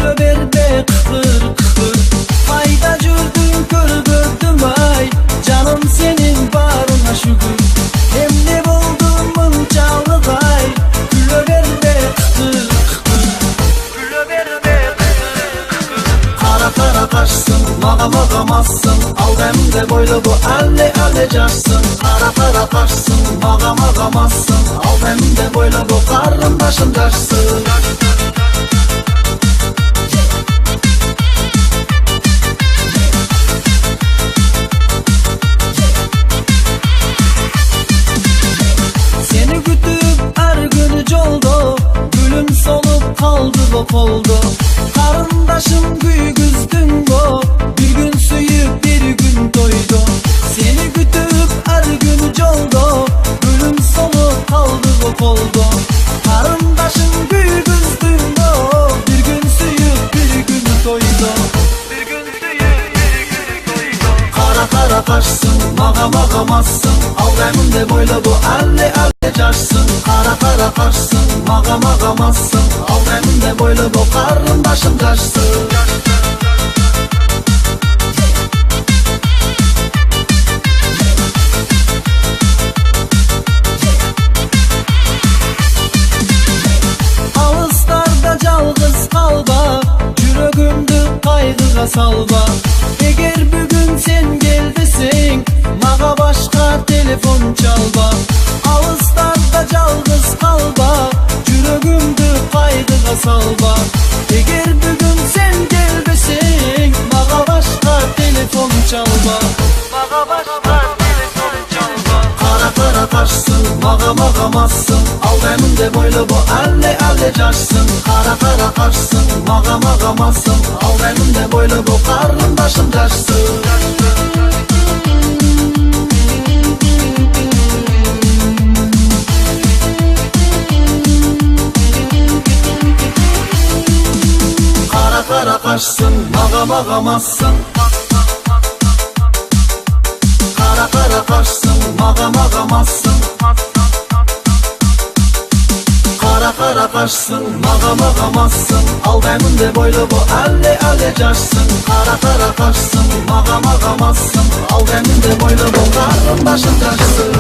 Güle berde kıkır kıkır. Fayda cürdün kör gördüm ay. Canım senin barına şükür. Hem ne buldum mınçalı gay. Güle berde kıkır kıkır. Güle berde kıkır kıkır. Kara kara kaşsın, mağa mağamazsın. Al bende boylu bu elle carsın. Kara kara kaşsın, mağa mağamazsın. Al bende boylu bu karın başın carsın. Seni kütüp her günü coldu. Gülüm solup kaldı bok oldu. Karındaşım güygüzdün bu. Bir gün suyup bir gün doydu. Seni kütüp her günü coldu. Gülüm solup kaldı bok oldu. Karındaşım güygüzdün bu. Bir gün suyup bir gün doydu. Bir gün suyup bir gün doydu. Kara kara kaşsın, mağa mağamazsın. Al benimle boyla bu elle carsın. Kara kara kaşsın, mağa mağamazsın. Al benimle boyla bu karın başın carsın. Ağızlarda calgız kalba, yüreğimde kaygıga salba. Eğer bugün sen geldesin, mağa başka telefon çalba. Ağızlarda calgız kalba, yüreğimde kaygıga salba. Eğer bugün sen geldesin, mağa başka telefon çalba. Mağa başka telefon çalba. Kara kara kaşsın, mağa mağamazsın. Al benimle boylu bu elle carsın. Kara kara kaşsın, mağa mağamazsın. Al benimle boylu bu karın başın carsın. Kara kara kaşsın, mağa mağamazsın. Kara kara kaşsın, mağa mağamazsın. Kara kara kaşsın, mağa mağamazsın. Al benimle boylu bu elle carsın. Kara kara kaşsın, mağa mağamazsın. Al benimle boylu bu karın başın carsın.